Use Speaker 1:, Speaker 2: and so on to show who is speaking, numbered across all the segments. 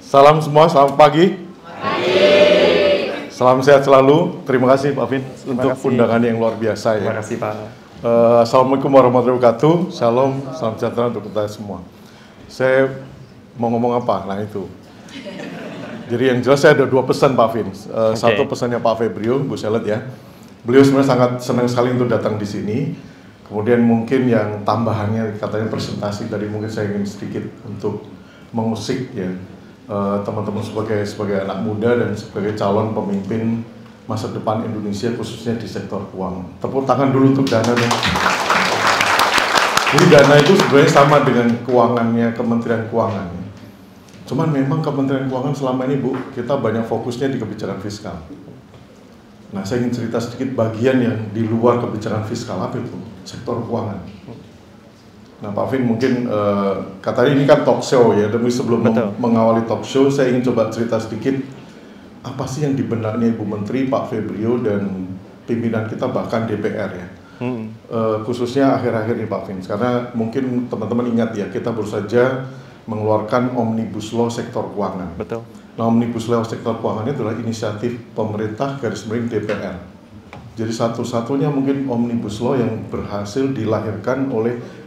Speaker 1: Salam semua, selamat pagi. Salam sehat selalu. Terima kasih Pak Vin untuk undangan yang luar biasa ya.
Speaker 2: Terima kasih Pak.
Speaker 1: Assalamualaikum warahmatullahi wabarakatuh. Shalom, salam sejahtera untuk kita semua. Saya mau ngomong apa? Nah itu. Jadi yang jelas saya ada dua pesan Pak Vin. Satu pesannya Pak Febrio, Bu Selet ya. Beliau sebenarnya sangat senang sekali untuk datang di sini. Kemudian mungkin yang tambahannya katanya presentasi tadi mungkin saya ingin sedikit untuk mengusik ya teman-teman sebagai anak muda dan sebagai calon pemimpin masa depan Indonesia khususnya di sektor keuangan. Tepuk tangan dulu untuk Dana dong. Jadi Dana itu sebenarnya sama dengan keuangannya Kementerian Keuangan. Cuman memang Kementerian Keuangan selama ini Bu, kita banyak fokusnya di kebijakan fiskal. Nah saya ingin cerita sedikit bagian yang di luar kebijakan fiskal apa itu? Sektor keuangan. Nah Pak Vin mungkin katanya ini kan talk show ya, tapi sebelum mengawali talk show saya ingin coba cerita sedikit apa sih yang di benaknya Ibu Menteri, Pak Febrio dan pimpinan kita bahkan DPR ya. Khususnya akhir-akhir ini Pak Vin, karena mungkin teman-teman ingat ya kita baru saja mengeluarkan Omnibus Law sektor keuangan.
Speaker 2: Betul.
Speaker 1: Nah Omnibus Law sektor keuangan itu adalah inisiatif pemerintah garis miring DPR. Jadi satu-satunya mungkin Omnibus Law yang berhasil dilahirkan oleh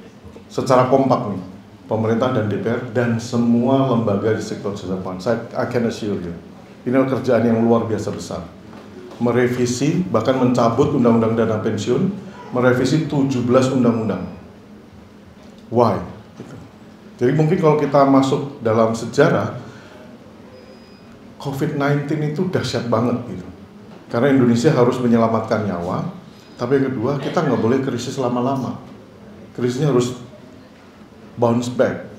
Speaker 1: secara kompak nih, pemerintah dan DPR dan semua lembaga di sektor jasa keuangan. I can assure you, ini adalah kerjaan yang luar biasa besar. Merevisi, bahkan mencabut undang-undang dana pensiun, merevisi 17 undang-undang. Why? Gitu. Jadi mungkin kalau kita masuk dalam sejarah, COVID-19 itu dahsyat banget gitu. Karena Indonesia harus menyelamatkan nyawa, tapi yang kedua kita nggak boleh krisis lama-lama. Krisisnya harus bounce back.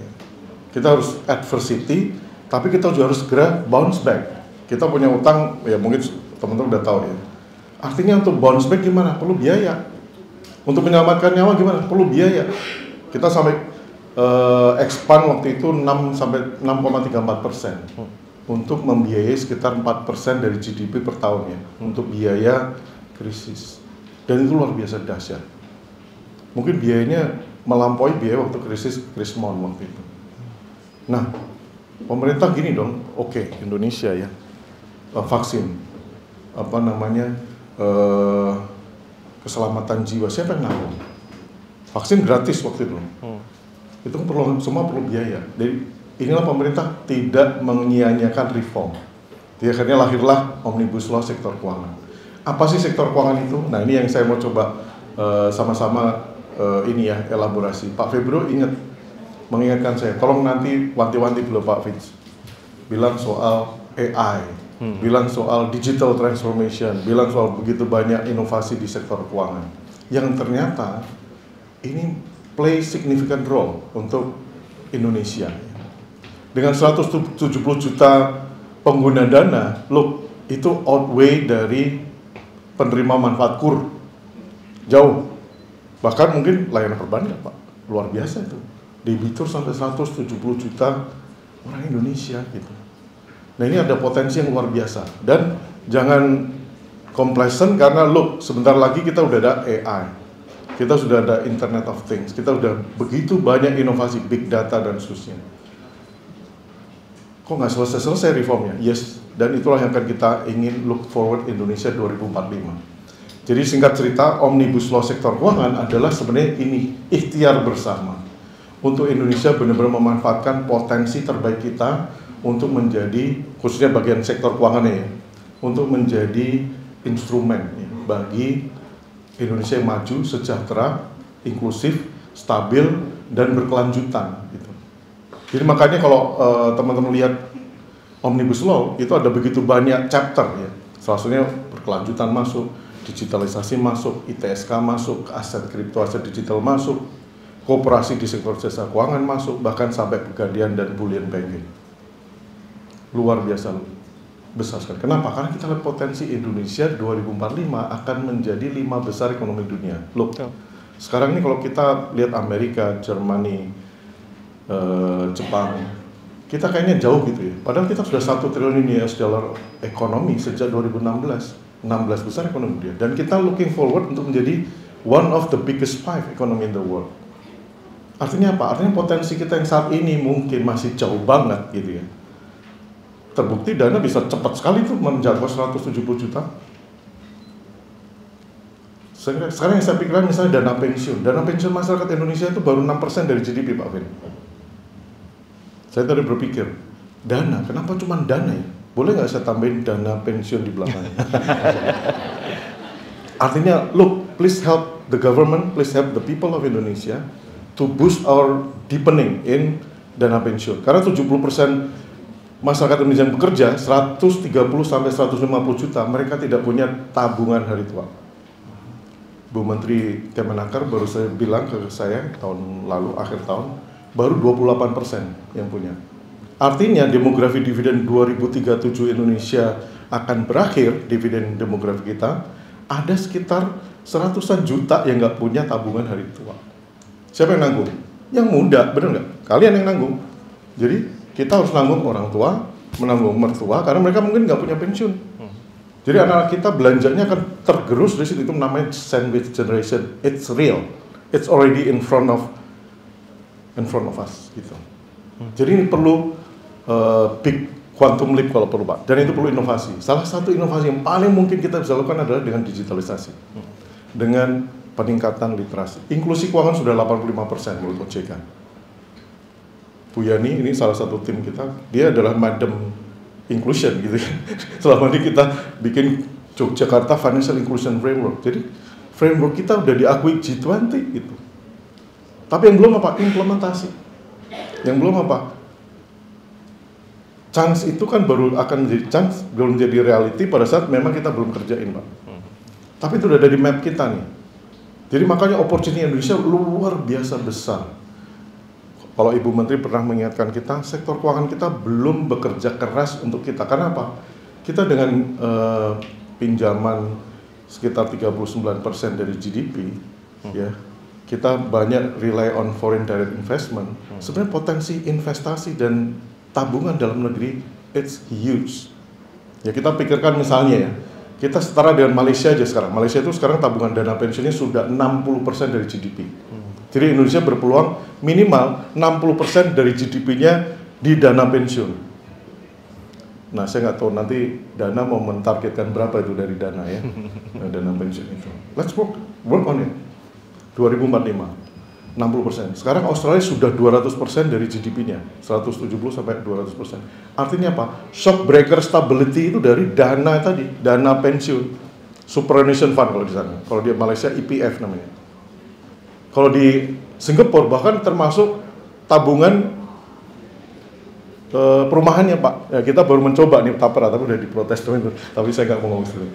Speaker 1: Kita harus adversity, tapi kita juga harus segera bounce back. Kita punya utang, ya mungkin teman-teman udah tahu ya. Artinya untuk bounce back gimana? Perlu biaya. Untuk menyelamatkan nyawa gimana? Perlu biaya. Kita sampai expand waktu itu 6,34% untuk membiayai sekitar 4% dari GDP per tahun ya, untuk biaya krisis. Dan itu luar biasa dahsyat. Mungkin biayanya melampaui biaya waktu krisis Krismon waktu itu. Nah, pemerintah gini dong, oke, Indonesia ya, vaksin, keselamatan jiwa, siapa yang nanggung? Vaksin gratis waktu itu. Itu perlu, semua perlu biaya. Jadi inilah pemerintah tidak menyia-nyiakan reform. Jadi akhirnya lahirlah Omnibus Law sektor keuangan. Apa sih sektor keuangan itu? Nah ini yang saya mau coba sama-sama ini ya elaborasi. Pak Febrio mengingatkan saya, tolong nanti wanti-wanti dulu Pak Fitz, bilang soal AI, bilang soal digital transformation, bilang soal begitu banyak inovasi di sektor keuangan, yang ternyata ini play significant role untuk Indonesia. Dengan 170 juta pengguna dana, look, itu outweigh dari penerima manfaat KUR, jauh. Bahkan mungkin layanan perbankan Pak, luar biasa itu. Debitur sampai 170 juta orang Indonesia gitu. Nah ini ada potensi yang luar biasa. Dan jangan complacent karena look, sebentar lagi kita udah ada AI. Kita sudah ada Internet of Things. Kita udah begitu banyak inovasi, big data dan seterusnya. Kok nggak selesai-selesai reformnya? Yes, dan itulah yang akan kita ingin look forward Indonesia 2045. Jadi singkat cerita, Omnibus Law sektor keuangan adalah sebenarnya ini ikhtiar bersama untuk Indonesia benar-benar memanfaatkan potensi terbaik kita untuk menjadi, khususnya bagian sektor keuangannya ya, untuk menjadi instrumen ya, bagi Indonesia yang maju, sejahtera, inklusif, stabil, dan berkelanjutan. Gitu. Jadi makanya kalau teman-teman lihat Omnibus Law itu ada begitu banyak chapter ya, salah satunya berkelanjutan masuk, digitalisasi masuk, ITSK masuk, aset kripto, aset digital masuk, kooperasi di sektor jasa keuangan masuk, bahkan sampai pegadaian dan bullion banking. Luar biasa besar sekali. Kenapa? Karena kita lihat potensi Indonesia 2045 akan menjadi 5 besar ekonomi dunia. Look, sekarang ini kalau kita lihat Amerika, Jerman, Jepang, kita kayaknya jauh gitu ya. Padahal kita sudah 1 triliun US dollar ekonomi sejak 2016. 16 besar ekonomi dunia, dan kita looking forward untuk menjadi one of the biggest 5 economy in the world. Artinya apa? Artinya potensi kita yang saat ini mungkin masih jauh banget gitu ya. terbukti dana bisa cepat sekali tuh menjangkau 170 juta. Sekarang yang saya pikirkan misalnya dana pensiun masyarakat Indonesia itu baru 6% dari GDP, Pak Vin. Saya tadi berpikir, dana, kenapa cuma dana ya? Boleh nggak saya tambahin dana pensiun di belakangnya? Artinya, look, please help the government, please help the people of Indonesia to boost our deepening in dana pensiun. Karena 70% masyarakat Indonesia yang bekerja, 130 sampai 150 juta, mereka tidak punya tabungan hari tua. Bu Menteri Kemenaker baru saya bilang ke saya tahun lalu, akhir tahun, baru 28% yang punya. Artinya demografi dividen 2037 Indonesia akan berakhir, dividen demografi kita, ada sekitar 100-an juta yang nggak punya tabungan hari tua. Siapa yang nanggung? Yang muda, bener nggak? Kalian yang nanggung. Jadi kita harus nanggung orang tua, menanggung mertua, karena mereka mungkin nggak punya pensiun. Jadi anak-anak kita belanjanya akan tergerus dari situ, itu namanya sandwich generation. It's real, it's already in front of us gitu. Jadi ini perlu big quantum leap kalau perlu Pak, dan itu perlu inovasi. Salah satu inovasi yang paling mungkin kita bisa lakukan adalah dengan digitalisasi, dengan peningkatan literasi. Inklusi keuangan sudah 85% menurut OJK. Bu Yani ini salah satu tim kita, dia adalah Madam Inclusion gitu ya. Selama ini kita bikin Yogyakarta Financial Inclusion Framework. Jadi framework kita udah diakui G20 gitu. Tapi yang belum apa? Implementasi. Yang belum apa? Chance itu kan baru akan menjadi chance, belum jadi reality pada saat memang kita belum kerjain, Pak. Tapi itu udah ada di map kita nih. Jadi makanya opportunity Indonesia luar biasa besar. Kalau Ibu Menteri pernah mengingatkan kita, sektor keuangan kita belum bekerja keras untuk kita. Karena apa? Kita dengan pinjaman sekitar 39% dari GDP, ya, kita banyak rely on foreign direct investment. Sebenarnya potensi investasi dan tabungan dalam negeri, it's huge. Ya kita pikirkan misalnya ya, kita setara dengan Malaysia aja sekarang. Malaysia itu sekarang tabungan dana pensiunnya sudah 60% dari GDP. Jadi Indonesia berpeluang minimal 60% dari GDP-nya di dana pensiun. Nah, saya nggak tahu nanti Dana mau mentargetkan berapa itu dari Dana ya, dana pensiun itu. Let's work on it. 2045, 60%. Sekarang Australia sudah 200% dari GDP-nya, 170 sampai 200%. Artinya apa? Shock breaker stability itu dari dana tadi, dana pensiun, superannuation fund kalau di sana. Kalau di Malaysia EPF namanya. Kalau di Singapura bahkan termasuk tabungan perumahannya Pak. Ya, kita baru mencoba nih Tapera, tapi udah diprotes teman-teman. Tapi saya nggak mau ngomong dulu.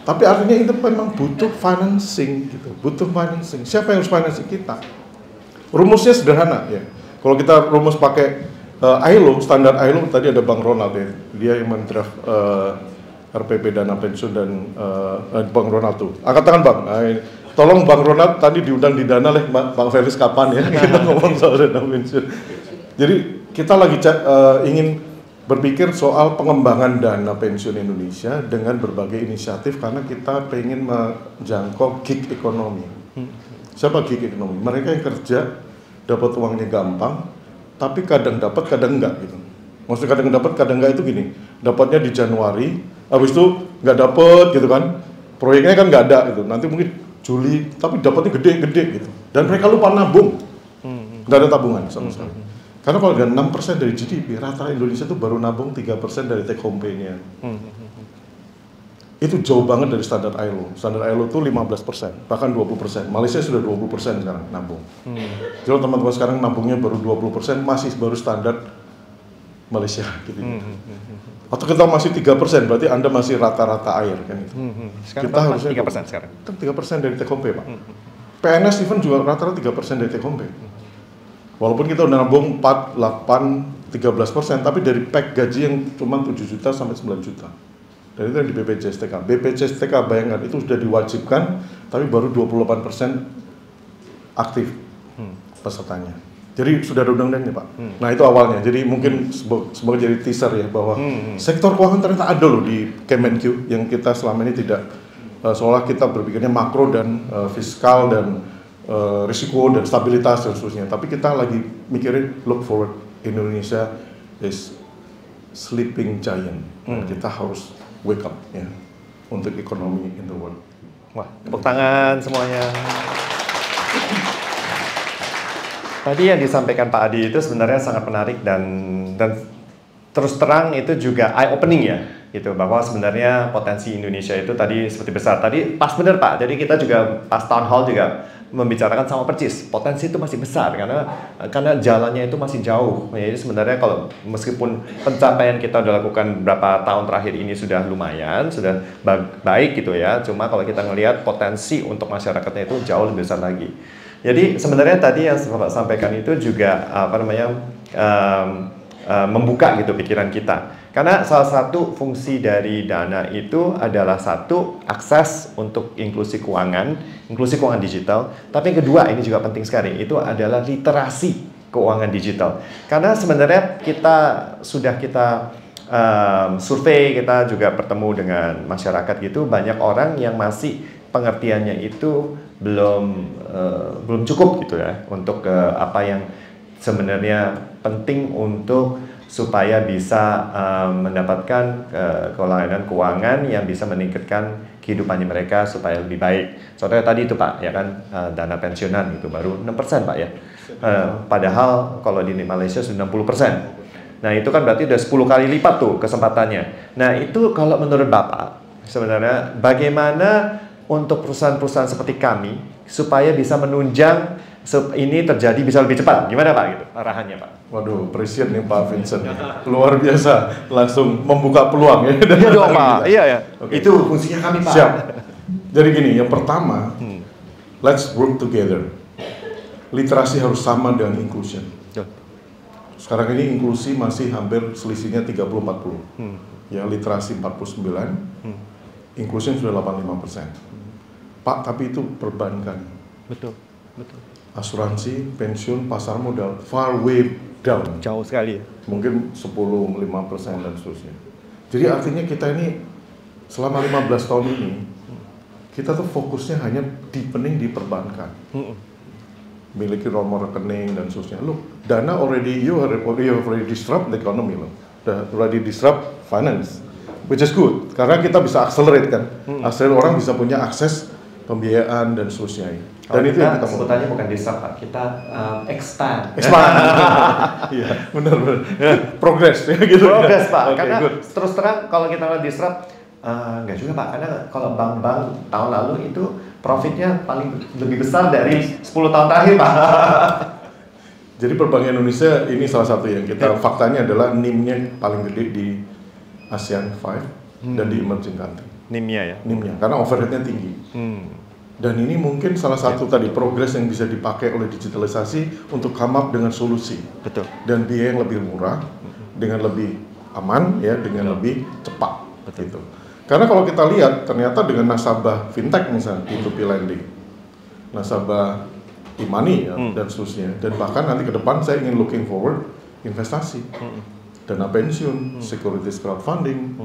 Speaker 1: Tapi artinya itu memang butuh financing gitu, butuh financing. Siapa yang harus financing kita? Rumusnya sederhana ya. Kalau kita rumus pakai ILO, standar ILO, tadi ada Bang Ronald ya. Dia yang mendraft RPP dana pensiun dan Bang Ronald tuh. Angkat tangan Bang. Tolong Bang Ronald tadi diundang di Dana oleh Bang Felix kapan ya kita ngomong soal dana pensiun. Jadi kita lagi ingin berpikir soal pengembangan dana pensiun Indonesia dengan berbagai inisiatif karena kita pengen menjangkau gig ekonomi. Siapa gig ekonomi? Mereka yang kerja dapat uangnya gampang, tapi kadang dapat kadang enggak gitu. Maksudnya kadang dapat kadang enggak itu gini, dapatnya di Januari, habis itu nggak dapat gitu kan, proyeknya kan nggak ada gitu. Nanti mungkin Juli, tapi dapatnya gede-gede gitu. Dan mereka lupa nabung. Nggak ada tabungan sama sekali. Karena kalau dengan 6% dari GDP, rata Indonesia itu baru nabung 3% dari take home pay-nya. Itu jauh banget dari standar ILO. Standar ILO itu 15%, bahkan 20%. Malaysia sudah 20% sekarang nabung. Jadi teman-teman sekarang nabungnya baru 20%, masih baru standar Malaysia gitu. Atau kita masih 3%, berarti Anda masih rata-rata air kan itu.
Speaker 2: Sekarang
Speaker 1: kita harusnya
Speaker 2: 3% sekarang.
Speaker 1: Kan 3% dari take home pay, Pak. PNS even juga rata-rata 3% dari take home pay. Walaupun kita udah nabung 4, 8, 13%, tapi dari pack gaji yang cuma 7 juta sampai 9 juta. Dan itu yang di BPJS TK. BPJS TK bayangkan itu sudah diwajibkan, tapi baru 28% aktif pesertanya. Jadi sudah ada undang-undangnya Pak. Nah itu awalnya. Jadi mungkin semoga jadi teaser ya bahwa sektor keuangan ternyata ada loh di Kemenq yang kita selama ini tidak seolah kita berpikirnya makro dan fiskal dan risiko dan stabilitas dan seterusnya. Tapi kita lagi mikirin look forward, Indonesia is sleeping giant. Kita harus wake up ya untuk ekonomi in the world.
Speaker 2: Wah, tepuk tangan semuanya. Tadi yang disampaikan Pak Adi itu sebenarnya sangat menarik dan terus terang itu juga eye opening ya, gitu, bahwa sebenarnya potensi Indonesia itu tadi seperti besar. Tadi pas benar Pak. Jadi kita juga pas town hall juga membicarakan sama percis, potensi itu masih besar karena jalannya itu masih jauh. Jadi sebenarnya kalau meskipun pencapaian kita udah lakukan berapa tahun terakhir ini sudah lumayan, sudah baik gitu ya. Cuma kalau kita ngelihat potensi untuk masyarakatnya itu jauh lebih besar lagi. Jadi sebenarnya tadi yang Bapak sampaikan itu juga membuka gitu pikiran kita. Karena salah satu fungsi dari dana itu adalah satu, akses untuk inklusi keuangan digital. Tapi yang kedua, ini juga penting sekali, itu adalah literasi keuangan digital. Karena sebenarnya kita survei, kita juga bertemu dengan masyarakat gitu, banyak orang yang masih pengertiannya itu belum cukup gitu ya, untuk apa yang sebenarnya penting untuk supaya bisa mendapatkan kelainan keuangan yang bisa meningkatkan kehidupannya mereka supaya lebih baik. Contohnya tadi itu Pak, ya kan, dana pensiunan itu baru 6% Pak ya. Padahal kalau di Malaysia sudah 60%. Nah itu kan berarti udah 10 kali lipat tuh kesempatannya. Nah itu kalau menurut Bapak, sebenarnya bagaimana untuk perusahaan-perusahaan seperti kami supaya bisa menunjang ini terjadi bisa lebih cepat, gimana Pak gitu arahannya Pak?
Speaker 1: Waduh, presiden nih Pak Vincent, luar biasa, langsung membuka peluang ya.
Speaker 2: Iya dong Pak, iya ya. Okay. Itu fungsinya kami Pak.
Speaker 1: Siap. Jadi gini, yang pertama, let's work together. Literasi harus sama dengan inclusion. Sekarang ini inklusi masih hampir selisihnya 30-40. Ya, literasi 49, inclusion sudah 85%. Pak, tapi itu perbankan.
Speaker 2: Betul.
Speaker 1: Asuransi, pensiun, pasar modal far way down.
Speaker 2: Jauh sekali ya.
Speaker 1: Mungkin 10-5% dan seterusnya. Jadi artinya kita ini selama 15 tahun ini kita tuh fokusnya hanya deepening di perbankan. Miliki nomor rekening dan seterusnya. Look, dana you already disrupt the economy loh. Already disrupt finance, which is good karena kita bisa accelerate kan. Accelerate, orang bisa punya akses pembiayaan dan seterusnya. Dan itu yang kita
Speaker 2: sebutannya bukan disrupt Pak, kita expand.
Speaker 1: Iya, benar. Progress ya gitu.
Speaker 2: Progress Pak,
Speaker 1: Okay,
Speaker 2: karena
Speaker 1: good.
Speaker 2: terus terang kalau kita disrupt enggak juga Pak, karena kalau bank-bank tahun lalu itu profitnya paling lebih besar dari 10 tahun terakhir Pak.
Speaker 1: Jadi perbankan Indonesia ini salah satu yang kita faktanya adalah NIM-nya paling gede di ASEAN 5 dan di emerging country.
Speaker 2: NIM-nya ya?
Speaker 1: NIM-nya, karena overhead-nya tinggi. Dan ini mungkin salah satu tadi progres yang bisa dipakai oleh digitalisasi untuk come up dengan solusi.
Speaker 2: Betul.
Speaker 1: Dan biaya yang lebih murah, dengan lebih aman, ya, dengan lebih cepat.
Speaker 2: Betul.
Speaker 1: Gitu. Karena kalau kita lihat, ternyata dengan nasabah fintech misalnya, P2P lending, nasabah e-money ya, dan seterusnya. Dan bahkan nanti ke depan saya ingin looking forward investasi, dana pensiun, securities crowdfunding,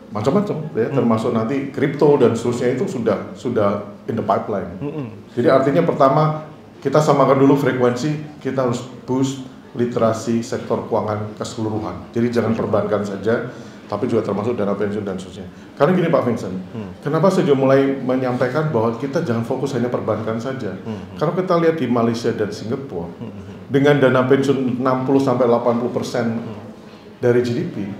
Speaker 1: macam-macam ya, termasuk nanti kripto dan seterusnya itu sudah in the pipeline. Jadi artinya pertama kita samakan dulu frekuensi, kita harus boost literasi sektor keuangan keseluruhan. Jadi jangan perbankan saja, tapi juga termasuk dana pensiun dan seterusnya. Karena gini Pak Vincent, kenapa saya juga mulai menyampaikan bahwa kita jangan fokus hanya perbankan saja. Karena kita lihat di Malaysia dan Singapura, dengan dana pensiun 60-80% dari GDP,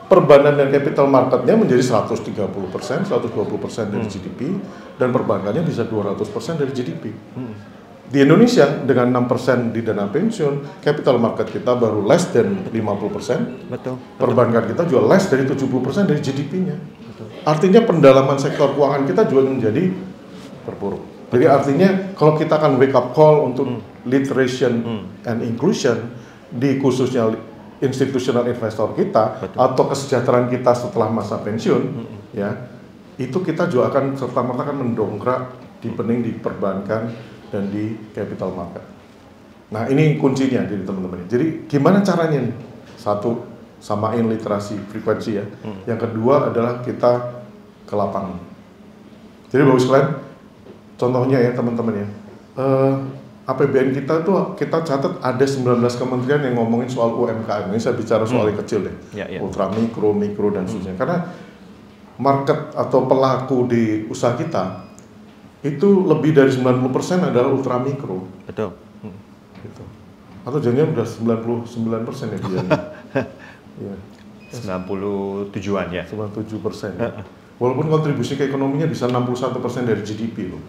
Speaker 1: perbankan dan capital marketnya menjadi 130%, 120% dari GDP, dan perbankannya bisa 200% dari GDP. Di Indonesia dengan 6% di dana pensiun, capital market kita baru less than 50%.
Speaker 2: Betul.
Speaker 1: Perbankan kita juga less dari 70% dari GDP-nya. Artinya pendalaman sektor keuangan kita juga menjadi terpuruk. Jadi artinya kalau kita akan wake up call untuk literation and inclusion di khususnya institutional investor kita, atau kesejahteraan kita setelah masa pensiun, ya, itu kita juga akan serta-merta akan mendongkrak deepening di perbankan dan di capital market. Nah ini kuncinya jadi teman-teman. Jadi gimana caranya nih? Satu, samain literasi frekuensi ya. Yang kedua adalah kita ke lapangan. Jadi bagus sekalian, contohnya ya teman-teman ya, APBN kita tuh kita catat ada 19 kementerian yang ngomongin soal UMKM. Ini saya bicara soal yang kecil deh, ultra mikro, mikro dan sebagainya. Karena market atau pelaku di usaha kita itu lebih dari 90% adalah ultra mikro.
Speaker 2: Betul.
Speaker 1: Gitu. Atau jangan udah 99% ya dia. Ya.
Speaker 2: 97-an ya.
Speaker 1: 97%. Walaupun kontribusi ke ekonominya bisa 61% dari GDP loh.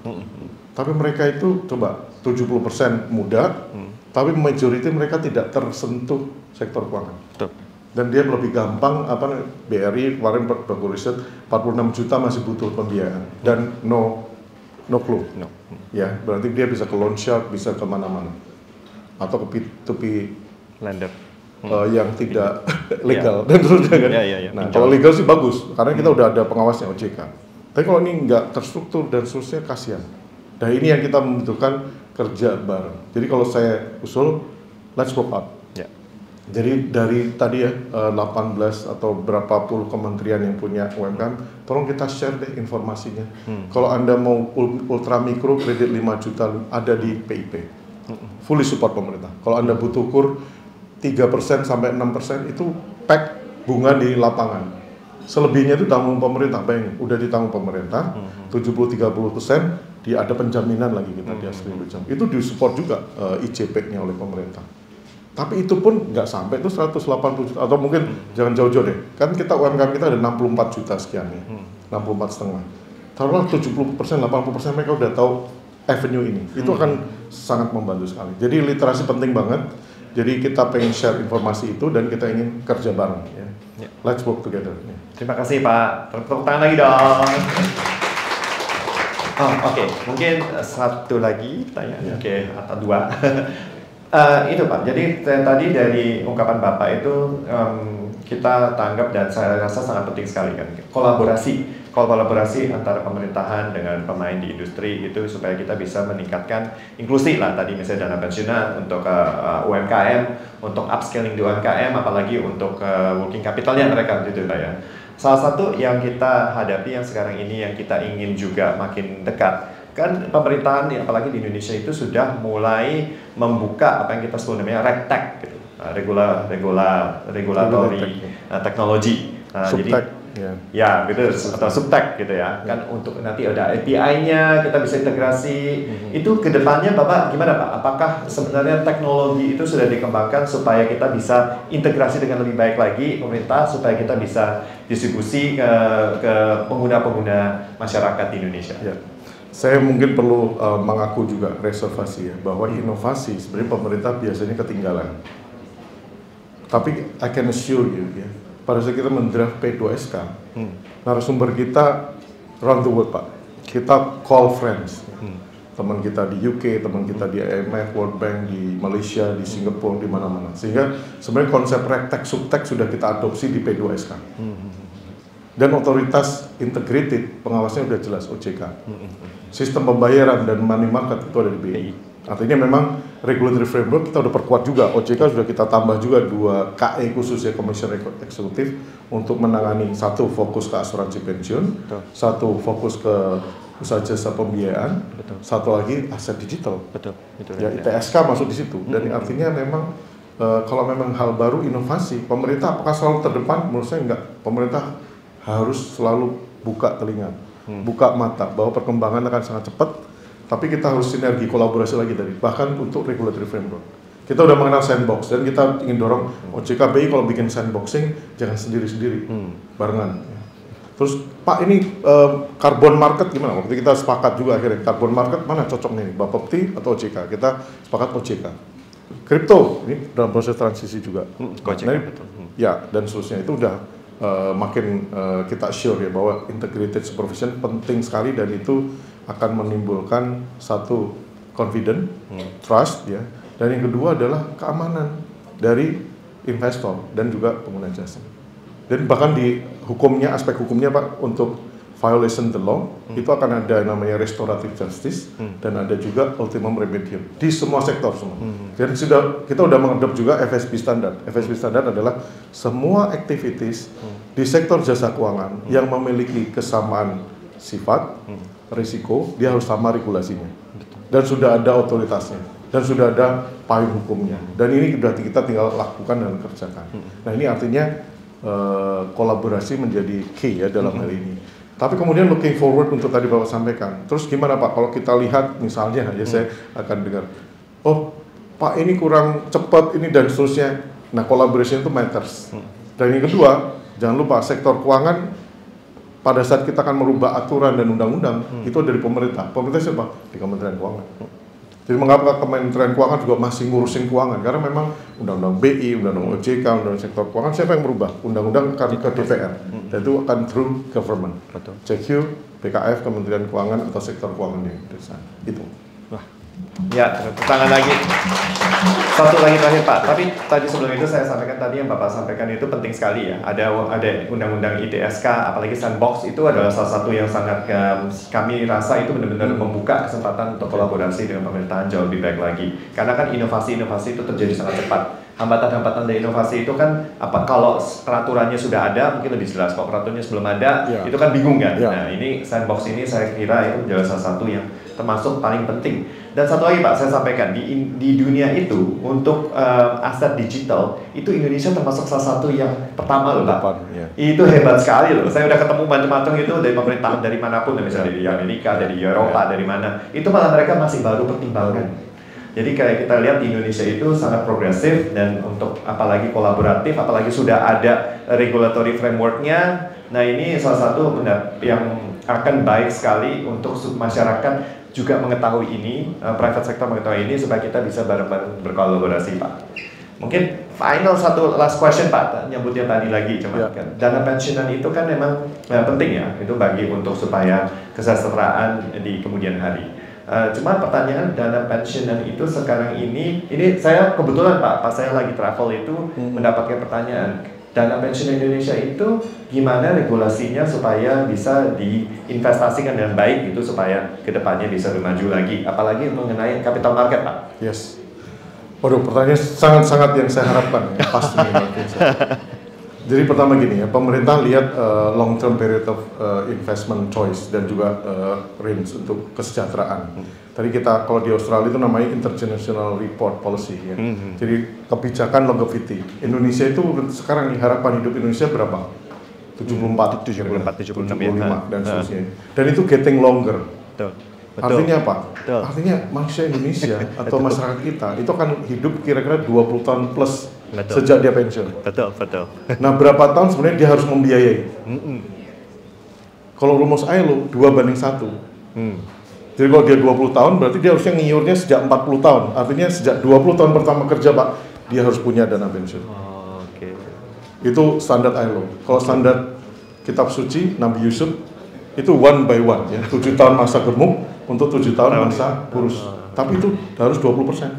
Speaker 1: Tapi mereka itu coba 70% muda, tapi majority mereka tidak tersentuh sektor keuangan.
Speaker 2: Betul.
Speaker 1: Dan dia lebih gampang, BRI kemarin baru riset 46 juta masih butuh pembiayaan dan no clue.
Speaker 2: No.
Speaker 1: Ya, berarti dia bisa ke loan shark, bisa ke mana-mana. Atau ke P2P
Speaker 2: lender.
Speaker 1: Yang tidak legal dan seterusnya kan. Nah, kalau legal sih bagus karena kita udah ada pengawasnya OJK. Tapi kalau ini nggak terstruktur dan seterusnya kasihan. Nah ini yang kita membutuhkan kerja bareng. Jadi kalau saya usul, let's work out.
Speaker 2: Ya.
Speaker 1: Jadi dari tadi ya 18 atau berapa puluh kementerian yang punya UMKM, tolong kita share deh informasinya. Kalau Anda mau ultra mikro kredit 5 juta ada di PIP. Fully support pemerintah. Kalau Anda butuh kur 3% sampai 6% itu pack bunga di lapangan. Selebihnya itu tanggung pemerintah, bayangin, udah ditanggung pemerintah, 70-30% dia ada penjaminan lagi kita di asli jam. Itu disupport juga IJP-nya oleh pemerintah. Tapi itu pun nggak sampai itu 180 juta atau mungkin jangan jauh-jauh deh. Kan kita UMKM kita ada 64 juta sekian ya, 64,5. Taruhlah 70%, 80% mereka udah tahu avenue ini. Itu akan sangat membantu sekali. Jadi literasi penting banget. Jadi kita pengen share informasi itu dan kita ingin kerja bareng. Ya. Let's work together. Ya.
Speaker 2: Terima kasih Pak. Tepuk tangan lagi dong. Oke. Mungkin satu lagi pertanyaan. Oke, atau dua. Itu Pak. Jadi tadi dari ungkapan Bapak itu kita tanggap dan saya rasa sangat penting sekali kan. Kolaborasi antara pemerintahan dengan pemain di industri itu supaya kita bisa meningkatkan inklusi lah tadi misalnya dana pensiunan untuk UMKM, untuk upscaling di UMKM, apalagi untuk working capitalnya mereka gitu Pak ya. Salah satu yang kita hadapi yang sekarang ini yang kita ingin juga makin dekat kan pemerintahan apalagi di Indonesia itu sudah mulai membuka apa yang kita sebut namanya RegTech gitu, regulatory teknologi. Jadi ya gitu atau subtech gitu ya kan untuk nanti ada API-nya kita bisa integrasi itu kedepannya Bapak gimana Pak? Apakah sebenarnya teknologi itu sudah dikembangkan supaya kita bisa integrasi dengan lebih baik lagi pemerintah supaya kita bisa distribusi ke pengguna-pengguna masyarakat di Indonesia?
Speaker 1: Ya. Saya mungkin perlu mengaku juga reservasi ya bahwa inovasi sebenarnya pemerintah biasanya ketinggalan. Tapi I can assure you ya. Pada saat kita mendraft P2SK, narasumber kita around the world Pak. Kita call friends, teman kita di UK, teman kita di IMF, World Bank, di Malaysia, di Singapura, di mana-mana. Sehingga sebenarnya konsep RegTech, subtech sudah kita adopsi di P2SK. Dan otoritas integrated, pengawasnya sudah jelas OJK. Sistem pembayaran dan money market itu ada di BI. Artinya memang regulatory framework kita udah perkuat juga. OJK sudah kita tambah juga 2 KE khusus ya, Commission Eksekutif untuk menangani satu fokus ke asuransi pensiun, satu fokus ke usaha jasa pembiayaan, satu lagi aset digital. Ya ITSK masuk di situ. Dan artinya memang kalau memang hal baru inovasi, pemerintah apakah selalu terdepan? Menurut saya enggak. Pemerintah harus selalu buka telinga, buka mata bahwa perkembangan akan sangat cepat. Tapi kita harus sinergi, kolaborasi lagi dari bahkan untuk regulatory framework. Kita udah mengenal sandbox dan kita ingin dorong OJK BI kalau bikin sandboxing jangan sendiri-sendiri, barengan. Terus Pak ini carbon market gimana? Waktu kita sepakat juga akhirnya carbon market mana cocok nih, Bapepti atau OJK? Kita sepakat OJK. Kripto ini dalam proses transisi juga. Ya dan seterusnya itu udah makin kita sure ya bahwa integrated supervision penting sekali dan itu akan menimbulkan satu confident, trust ya, dan yang kedua adalah keamanan dari investor dan juga pengguna jasa. Dan bahkan di hukumnya, aspek hukumnya Pak, untuk violation the law itu akan ada namanya restorative justice dan ada juga ultimum remedium di semua sektor semua. Dan kita udah mengadop juga FSB standar. FSB standar adalah semua activities di sektor jasa keuangan yang memiliki kesamaan sifat, risiko, dia harus sama regulasinya. Dan sudah ada otoritasnya. dan sudah ada payung hukumnya. Dan ini berarti kita tinggal lakukan dan kerjakan. Nah ini artinya kolaborasi menjadi key ya dalam hal ini. Tapi kemudian looking forward untuk tadi Bapak sampaikan. Terus gimana Pak kalau kita lihat misalnya ya saya akan dengar, oh Pak ini kurang cepat ini dan seterusnya. Nah collaboration itu matters. Dan yang kedua, jangan lupa sektor keuangan pada saat kita akan merubah aturan dan undang-undang itu dari pemerintah. Pemerintah siapa? Di Kementerian Keuangan. Jadi mengapa Kementerian Keuangan juga masih ngurusin keuangan? Karena memang undang-undang BI, undang-undang OJK, undang-undang sektor keuangan siapa yang merubah? Undang-undang akan ke DPR. Dan itu akan through government.
Speaker 2: Betul.
Speaker 1: CQ, BKF, Kementerian Keuangan atau sektor keuangan di desa. Itu.
Speaker 2: Wah. Ya, tepuk tangan lagi. Satu lagi terakhir Pak, tapi tadi sebelum itu saya sampaikan tadi yang Bapak sampaikan itu penting sekali ya. Ada undang-undang ITSK, apalagi sandbox itu adalah salah satu yang sangat kami rasa itu benar-benar membuka kesempatan untuk kolaborasi dengan pemerintahan jauh lebih baik lagi. Karena kan inovasi-inovasi itu terjadi sangat cepat. Hambatan-hambatan dari inovasi itu kan kalau peraturannya sudah ada mungkin lebih jelas, kalau peraturannya belum ada itu kan bingung kan. Nah ini sandbox ini saya kira itu menjadi salah satu yang termasuk paling penting. Dan satu lagi Pak, saya sampaikan di dunia itu untuk aset digital itu Indonesia termasuk salah satu yang pertama loh Pak. Itu hebat sekali loh. Saya udah ketemu macam-macam itu dari pemerintahan dari manapun, misalnya dari Amerika, dari Eropa, dari mana. Itu malah mereka masih baru pertimbangkan. Jadi kayak kita lihat di Indonesia itu sangat progresif dan untuk apalagi kolaboratif, apalagi sudah ada regulatory framework-nya. Nah ini salah satu yang akan baik sekali untuk masyarakat juga mengetahui ini, private sector mengetahui ini supaya kita bisa bareng-bareng berkolaborasi Pak. Mungkin final satu last question Pak, nyambutnya tadi lagi cuma kan dana pensiunan itu kan memang penting ya, itu bagi untuk supaya kesejahteraan di kemudian hari. Cuma pertanyaan dana pensiunan itu sekarang ini saya kebetulan Pak, pas saya lagi travel itu mendapatkan pertanyaan, dana pensiun Indonesia itu gimana regulasinya supaya bisa diinvestasikan dengan baik gitu supaya kedepannya bisa lebih maju lagi, apalagi mengenai capital market Pak.
Speaker 1: Yes. Waduh, pertanyaan sangat-sangat yang saya harapkan ya, pasti. Jadi pertama gini ya, pemerintah lihat long term period of investment choice dan juga range untuk kesejahteraan. Tadi kita kalau di Australia itu namanya intergenerational report policy ya. Jadi kebijakan longevity. Indonesia itu sekarang harapan hidup Indonesia berapa? 74, 75 dan seterusnya. Dan itu getting longer.
Speaker 2: Betul.
Speaker 1: Artinya apa? Betul. Artinya manusia Indonesia atau masyarakat kita itu akan hidup kira-kira 20 tahun plus sejak dia pensiun.
Speaker 2: Betul.
Speaker 1: Nah berapa tahun sebenarnya dia harus membiayai? Kalau rumus ILO 2:1. Jadi kalau dia 20 tahun berarti dia harusnya ngiurnya sejak 40 tahun. Artinya sejak 20 tahun pertama kerja Pak, dia harus punya dana pensiun. Itu standar ILO. Kalau standar kitab suci Nabi Yusuf itu 1 by 1 ya, 7 tahun masa gemuk untuk 7 tahun masa kurus. Tapi itu harus 20%.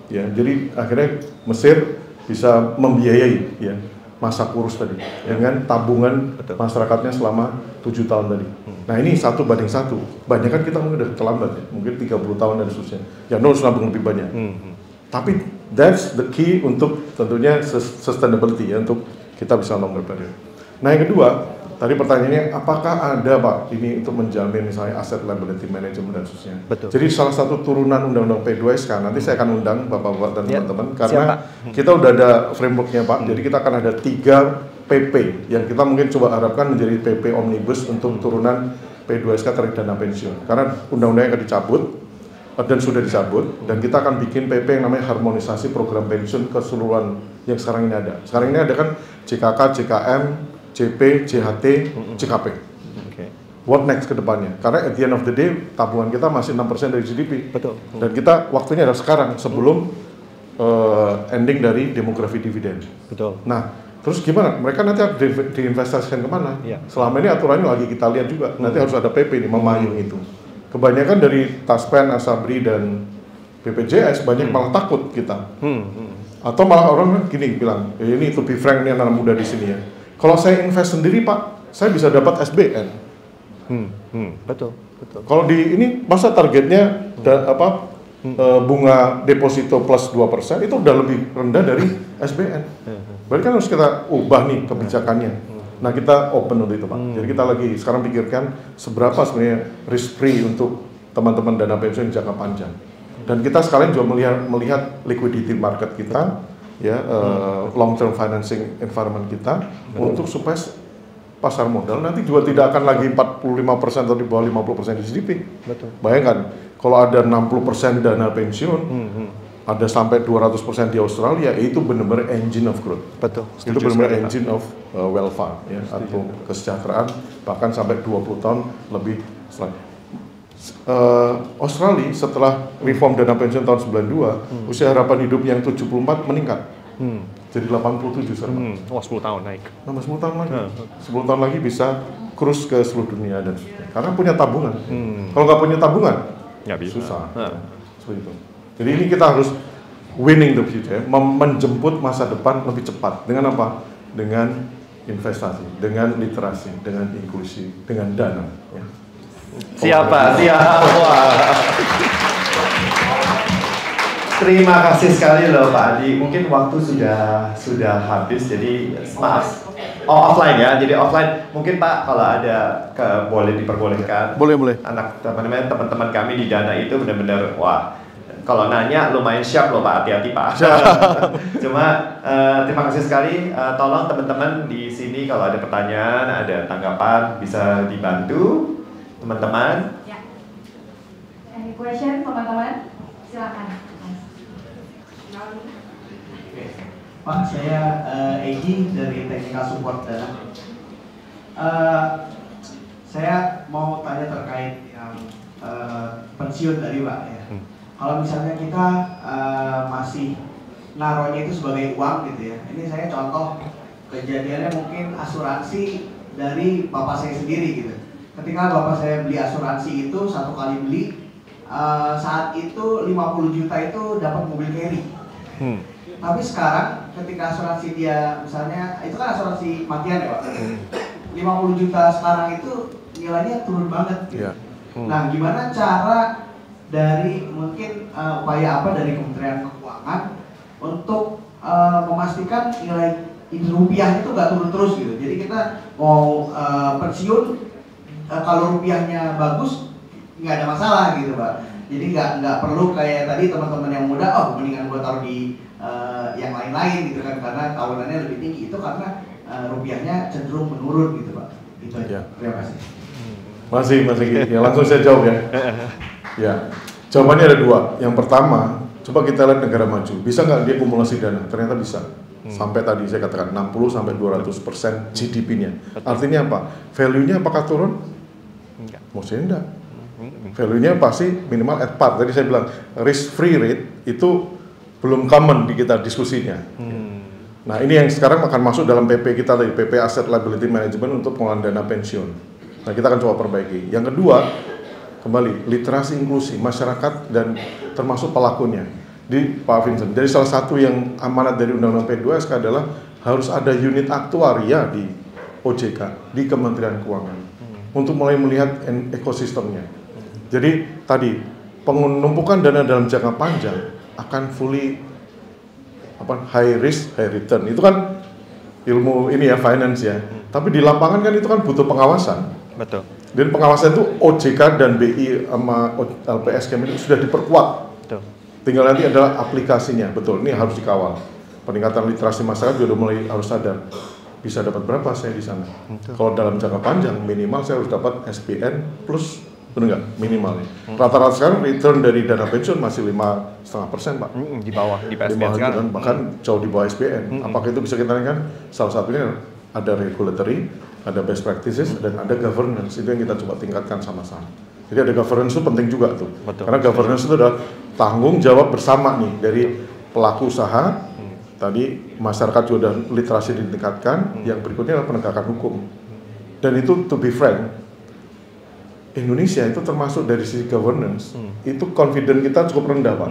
Speaker 1: Ya, jadi akhirnya Mesir bisa membiayai ya masa kurus tadi dengan tabungan masyarakatnya selama 7 tahun tadi. Nah ini 1:1. Banyak kan kita mungkin udah terlambat ya, mungkin 30 tahun dan seterusnya. Ya harus nabung lebih banyak. Tapi that's the key untuk tentunya sustainability ya, untuk kita bisa longer period. Nah yang kedua, tadi pertanyaannya apakah ada Pak ini untuk menjamin misalnya asset liability management dan seterusnya. Jadi salah satu turunan undang-undang P2SK nanti saya akan undang Bapak-bapak dan teman-teman karena kita udah ada frameworknya Pak. Jadi kita akan ada 3 PP yang kita mungkin coba harapkan menjadi PP omnibus untuk turunan P2SK terkait dana pensiun. Karena undang-undangnya akan dicabut dan sudah dicabut dan kita akan bikin PP yang namanya harmonisasi program pensiun keseluruhan yang sekarang ini ada. Sekarang ini ada kan JKK, JKM, JP, JHT, JKP. What next ke depannya? Karena at the end of the day tabungan kita masih 6% dari GDP. Dan kita waktunya adalah sekarang sebelum ending dari demografi dividen. Nah, terus gimana? Mereka nanti harus diinvestasikan kemana? Selama ini aturannya lagi kita lihat juga. Nanti harus ada PP nih memayung itu. Kebanyakan dari Taspen, Asabri dan BPJS banyak malah takut kita. Atau malah orang gini bilang, ini to be frank ini anak muda di sini ya. Kalau saya invest sendiri Pak, saya bisa dapat SBN.
Speaker 2: Betul.
Speaker 1: Kalau di ini masa targetnya bunga deposito plus 2% itu udah lebih rendah dari SBN. Berarti kan harus kita ubah nih kebijakannya. Nah kita open untuk itu Pak. Jadi kita lagi sekarang pikirkan seberapa sebenarnya risk free untuk teman-teman dana pensiun jangka panjang. Dan kita sekalian juga melihat liquidity market kita, ya, long term financing environment kita, untuk supaya pasar modal nanti juga tidak akan lagi 45% atau di bawah 50% di GDP.
Speaker 2: Betul.
Speaker 1: Bayangkan, kalau ada 60% dana pensiun, ada sampai 200% di Australia, itu benar-benar engine of growth.
Speaker 2: Betul.
Speaker 1: Itu benar-benar engine of welfare, ya, atau kesejahteraan, bahkan sampai 20 tahun lebih setelah. Australia setelah reform dana pensiun tahun 92, usia harapan hidup yang 74 meningkat. Jadi 87 sekarang.
Speaker 2: Wah, 10 tahun naik.
Speaker 1: Nambah 10 tahun lagi. 10 tahun lagi bisa cruise ke seluruh dunia dan karena punya tabungan. Kalau nggak punya tabungan,
Speaker 2: Nggak bisa.
Speaker 1: susah. Seperti itu. Jadi ini kita harus winning the future, menjemput masa depan lebih cepat. Dengan apa? Dengan investasi, dengan literasi, dengan inklusi, dengan dana. Ya.
Speaker 2: Siapa? Wah. Terima kasih sekali loh Pak Adi. Mungkin waktu sudah habis, jadi maaf. Oh, offline ya. Jadi offline. Mungkin Pak kalau ada boleh diperbolehkan.
Speaker 1: Boleh.
Speaker 2: Teman-teman kami di Dana itu benar-benar wah. Kalau nanya lumayan siap loh Pak, hati-hati Pak. Cuma terima kasih sekali. Tolong teman-teman di sini kalau ada pertanyaan, ada tanggapan bisa dibantu teman-teman.
Speaker 3: Ya. Any question teman-teman? Silakan.
Speaker 4: Pak, saya Egi dari Technical Support Dana. Saya mau tanya terkait yang pensiun tadi Pak ya. Kalau misalnya kita masih naruhnya itu sebagai uang gitu ya. Ini saya contoh kejadiannya mungkin asuransi dari bapak saya sendiri gitu. Ketika bapak saya beli asuransi itu satu kali beli, saat itu 50 juta itu dapat mobil carry. Tapi sekarang ketika asuransi dia misalnya itu kan asuransi matian ya Pak, 50 juta sekarang itu nilainya turun banget gitu. Nah gimana cara dari mungkin upaya apa dari Kementerian Keuangan untuk memastikan nilai rupiah itu nggak turun terus gitu. Jadi kita mau pensiun kalau rupiahnya bagus nggak ada masalah gitu Pak. Jadi nggak perlu kayak tadi teman-teman yang muda, oh mendingan gua taruh di yang lain-lain gitu kan karena tawurannya lebih tinggi, itu karena rupiahnya cenderung menurun gitu Pak. Itu aja. Terima kasih.
Speaker 1: Masih ya, langsung saya jawab ya. Ya, jawabannya ada dua. Yang pertama, coba kita lihat negara maju, bisa nggak dia kumulasi dana? Ternyata bisa. Sampai tadi saya katakan 60-200% GDP-nya. Artinya apa? Value-nya apakah turun?
Speaker 2: Enggak.
Speaker 1: Maksudnya enggak. Value-nya pasti minimal at par. Tadi saya bilang risk free rate itu belum common di kita diskusinya. Nah ini yang sekarang akan masuk dalam PP kita tadi, PP Asset Liability Management untuk pengelolaan dana pensiun. Nah kita akan coba perbaiki. Yang kedua, kembali literasi inklusi masyarakat dan termasuk pelakunya. Di Pak Vincent, dari salah satu yang amanat dari Undang-Undang P2SK adalah harus ada unit aktuaria di OJK, di Kementerian Keuangan untuk mulai melihat ekosistemnya. Jadi tadi penumpukan dana dalam jangka panjang akan fully high risk high return. Itu kan ilmu ini ya, finance ya. Tapi di lapangan kan itu kan butuh pengawasan.
Speaker 2: Betul.
Speaker 1: Dan pengawasan itu OJK dan BI sama LPSK itu sudah diperkuat.
Speaker 2: Betul.
Speaker 1: Tinggal nanti adalah aplikasinya. Betul, ini harus dikawal. Peningkatan literasi masyarakat juga mulai harus sadar. Bisa dapat berapa saya di sana? Kalau dalam jangka panjang minimal saya harus dapat SPN plus, benar nggak? Minimal. Rata-rata sekarang return dari dana pensiun masih 5,5% Pak.
Speaker 2: Di bawah di PSBN sekarang.
Speaker 1: Bahkan jauh di bawah SPN. Apakah itu bisa kita naikkan? Salah satunya ada regulatory, ada best practices, dan ada governance. Itu yang kita coba tingkatkan sama-sama. Jadi ada governance itu penting juga tuh.
Speaker 2: Betul.
Speaker 1: Karena governance itu adalah tanggung jawab bersama nih dari pelaku usaha. Tadi masyarakat juga literasi ditingkatkan. Yang berikutnya adalah penegakan hukum. Dan itu to be frank, Indonesia itu termasuk dari sisi governance, itu confident kita cukup rendah Pak.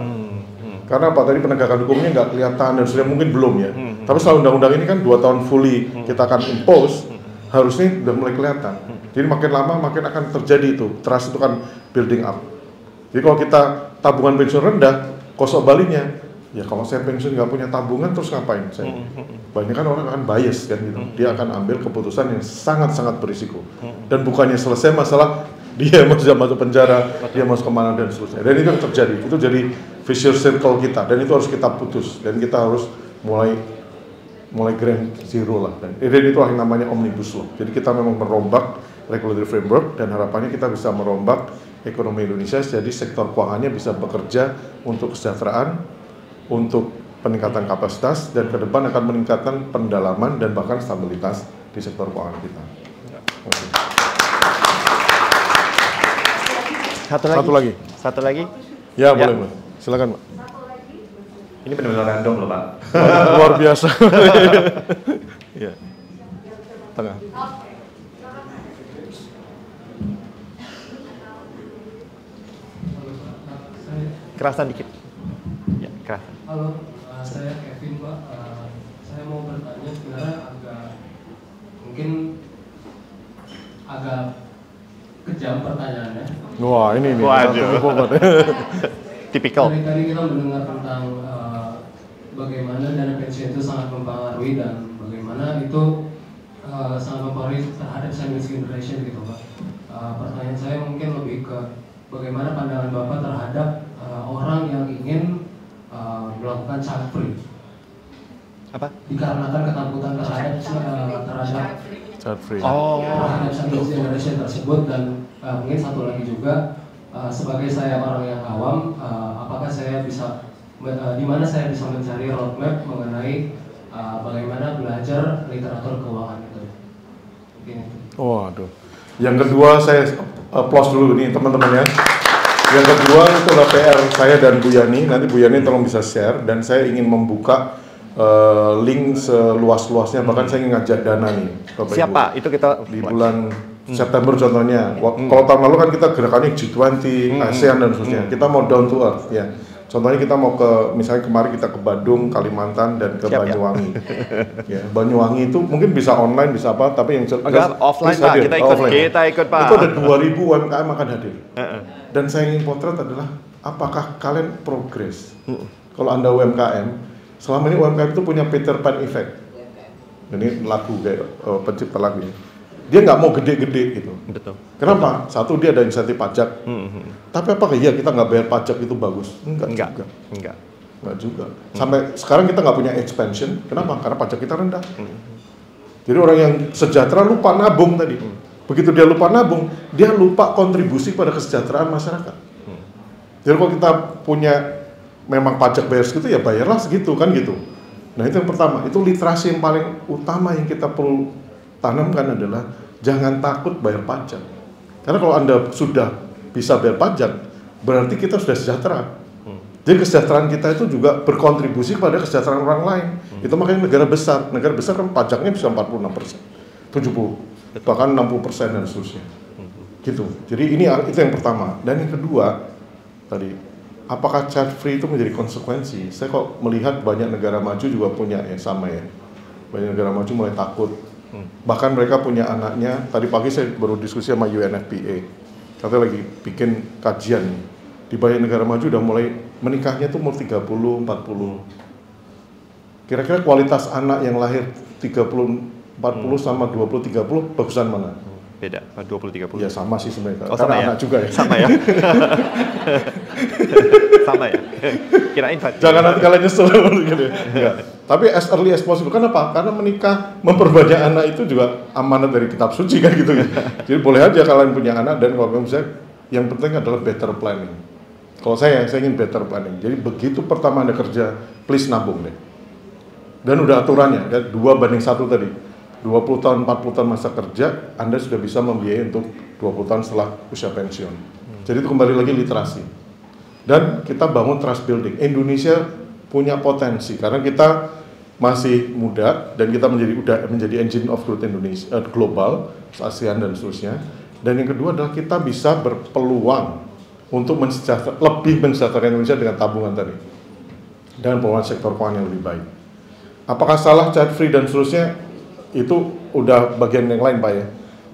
Speaker 1: Karena apa? Tadi penegakan hukumnya nggak kelihatan dan sudah mungkin belum ya. Tapi setelah undang-undang ini kan 2 tahun fully kita akan impose, harusnya udah mulai kelihatan. Jadi makin lama makin akan terjadi itu, trust itu kan building up. Jadi kalau kita tabungan pensiun rendah, kosok balinya Ya kalau saya pensiun nggak punya tabungan terus ngapain saya? Banyak kan orang akan bias kan gitu. Dia akan ambil keputusan yang sangat-sangat berisiko. Dan bukannya selesai masalah dia masuk penjara, dia masuk kemana dan seterusnya. Dan itu yang terjadi. Itu jadi vicious circle kita. Dan itu harus kita putus. Dan kita harus mulai grand zero lah. Dan itu yang namanya omnibus law. Jadi kita memang merombak regulatory framework dan harapannya kita bisa merombak ekonomi Indonesia jadi sektor keuangannya bisa bekerja untuk kesejahteraan, untuk peningkatan kapasitas, dan ke depan akan meningkatkan pendalaman dan bahkan stabilitas di sektor keuangan kita. Okay.
Speaker 2: Satu lagi?
Speaker 1: Ya, boleh, Mbak. Silakan, Mbak.
Speaker 2: Ini benar-benar random loh, Pak.
Speaker 1: Luar biasa. Ya. Tengah.
Speaker 2: Kerasan dikit. Ya, kerasan.
Speaker 5: Halo, saya Kevin, Pak. Saya mau bertanya sebenarnya mungkin agak kejam pertanyaannya.
Speaker 1: Wah, ini nih.
Speaker 2: Waduh. Tipikal.
Speaker 5: Tadi kita mendengar tentang bagaimana dana pensiun itu sangat mempengaruhi dan bagaimana itu sangat mempengaruhi terhadap sandwich generation gitu, Pak. Pertanyaan saya mungkin lebih ke bagaimana pandangan Bapak terhadap orang yang ingin melakukan child free.
Speaker 2: Apa?
Speaker 5: Dikarenakan ketakutan terhadap
Speaker 1: Child free.
Speaker 5: terhadap sandwich generation tersebut, dan mungkin satu lagi juga sebagai saya orang yang awam, apakah saya bisa di mana saya bisa mencari roadmap mengenai bagaimana belajar literatur keuangan itu? Mungkin itu.
Speaker 1: Waduh. Yang kedua saya applause dulu nih teman-teman ya. Yang kedua itu adalah PR saya dan Bu Yani. Nanti Bu Yani tolong bisa share, dan saya ingin membuka link seluas-luasnya. Bahkan saya ingin ngajak Dana nih.
Speaker 2: Siapa? Itu kita
Speaker 1: di bulan September contohnya. Kalau tahun lalu kan kita gerakannya G20, ASEAN dan seterusnya. Kita mau down to earth ya. Contohnya kita mau ke, misalnya kemarin kita ke Badung, Kalimantan, dan ke Banyuwangi. Ya, Banyuwangi itu mungkin bisa online, bisa apa, tapi yang
Speaker 2: enggak, offline Pak, kita ikut, ikut Pak.
Speaker 1: Itu ada 2000 UMKM akan hadir. Dan saya ingin potret adalah, apakah kalian progres? Kalau Anda UMKM, selama ini UMKM itu punya Peter Pan effect. Ini lagu kayak pencipta lagu ya. Dia nggak mau gede-gede gitu.
Speaker 2: Betul.
Speaker 1: Kenapa? Satu, dia ada insentif pajak. Tapi apakah iya kita nggak bayar pajak itu bagus? Enggak juga. Sampai sekarang kita nggak punya expansion. Kenapa? Karena pajak kita rendah. Jadi orang yang sejahtera lupa nabung tadi. Begitu dia lupa nabung, dia lupa kontribusi pada kesejahteraan masyarakat. Jadi kalau kita punya memang pajak bayar segitu, ya bayarlah segitu kan gitu. Nah itu yang pertama. Itu literasi yang paling utama yang kita perlu tanamkan adalah jangan takut bayar pajak. Karena kalau Anda sudah bisa bayar pajak, berarti kita sudah sejahtera. Jadi kesejahteraan kita itu juga berkontribusi pada kesejahteraan orang lain. Itu makanya negara besar kan pajaknya bisa 46%, 70%, bahkan 60% dan seterusnya. Gitu. Jadi itu yang pertama. Dan yang kedua, tadi, apakah child free itu menjadi konsekuensi? Saya kok melihat banyak negara maju juga punya yang sama ya. Banyak negara maju mulai takut. Bahkan mereka punya anaknya, tadi pagi saya baru diskusi sama UNFPA, katanya lagi bikin kajian, di banyak negara maju udah mulai menikahnya tuh umur 30, 40. Kira-kira kualitas anak yang lahir 30, 40 sama 20, 30, bagusan mana?
Speaker 2: Beda, 20, 30.
Speaker 1: Ya sama sih sebenarnya,
Speaker 2: karena
Speaker 1: sama anak juga ya.
Speaker 2: Sama ya? Sama ya? Kirain
Speaker 1: jangan nanti kalian nyesel gitu. Enggak. Tapi as early as possible. Kenapa? Karena menikah, memperbanyak anak itu juga amanat dari kitab suci kan gitu. Jadi boleh aja kalian punya anak, dan kalau misalnya yang penting adalah better planning. Kalau saya ingin better planning. Jadi begitu pertama Anda kerja, please nabung deh. Dan udah aturannya, ya, 2:1 tadi. 20 tahun, 40 tahun masa kerja, Anda sudah bisa membiayai untuk 20 tahun setelah usia pensiun. Jadi itu kembali lagi literasi. Dan kita bangun trust building. Indonesia punya potensi karena kita masih muda dan kita menjadi engine of growth Indonesia global, ASEAN dan seterusnya. Dan yang kedua adalah kita bisa berpeluang untuk lebih mensejahterakan Indonesia dengan tabungan tadi dan pengelolaan sektor keuangan yang lebih baik. Apakah salah child free dan seterusnya? Itu udah bagian yang lain Pak ya.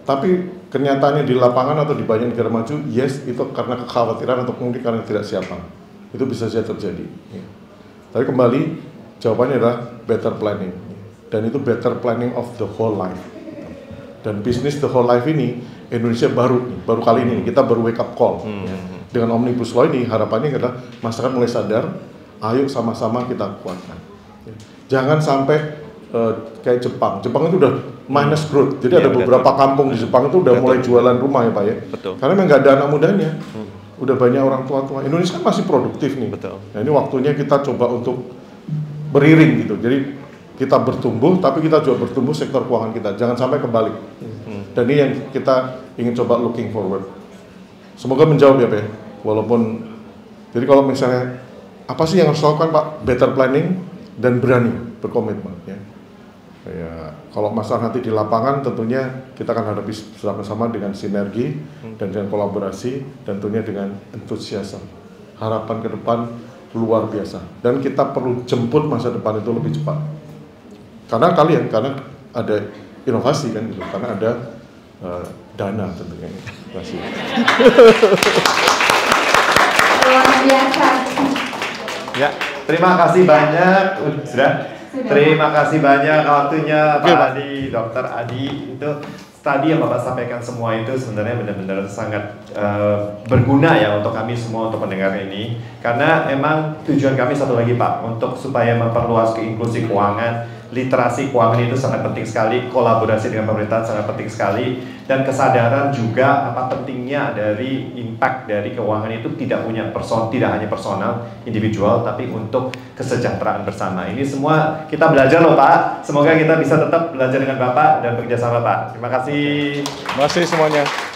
Speaker 1: Tapi kenyataannya di lapangan atau di banyak negara maju, yes, itu karena kekhawatiran atau mungkin karena tidak siapan. Itu bisa saja terjadi. Ya. Tapi kembali jawabannya adalah better planning, dan itu better planning of the whole life. Dan bisnis the whole life ini Indonesia baru kali ini kita baru wake up call. Dengan Omnibus Law ini harapannya adalah masyarakat mulai sadar, ayo sama-sama kita kuatkan. Jangan sampai kayak Jepang itu udah minus growth. Jadi ada beberapa kampung di Jepang itu udah mulai jualan rumah ya Pak ya. Karena memang nggak ada anak mudanya. Udah banyak orang tua-tua. Indonesia kan masih produktif nih. Nah ini waktunya kita coba untuk beriring gitu. Jadi kita bertumbuh, tapi kita juga bertumbuh sektor keuangan kita. Jangan sampai kebalik. Dan ini yang kita ingin coba looking forward. Semoga menjawab ya Pak. Walaupun, jadi kalau misalnya apa sih yang harus dilakukan Pak? Better planning dan berani berkomitmen. Ya. Kalau masalah nanti di lapangan, tentunya kita akan hadapi bersama-sama dengan sinergi dan dengan kolaborasi, dan tentunya dengan entusiasme. Harapan ke depan luar biasa. Dan kita perlu jemput masa depan itu lebih cepat. Karena ada inovasi kan gitu, karena ada dana tentunya. Terima kasih.
Speaker 3: Luar biasa.
Speaker 2: Ya, terima kasih banyak. Sudah. Terima kasih banyak waktunya Pak Adi, Dr. Adi. Itu tadi yang Bapak sampaikan semua itu sebenarnya benar-benar sangat berguna ya untuk kami semua, untuk pendengar ini. Karena emang tujuan kami satu lagi Pak, untuk supaya memperluas ke inklusi keuangan, literasi keuangan itu sangat penting sekali, kolaborasi dengan pemerintah sangat penting sekali, dan kesadaran juga apa pentingnya dari impact dari keuangan itu tidak hanya personal, individual, tapi untuk kesejahteraan bersama. Ini semua kita belajar loh Pak. Semoga kita bisa tetap belajar dengan Bapak dan bekerja sama Pak. Terima kasih.
Speaker 1: Terima kasih semuanya.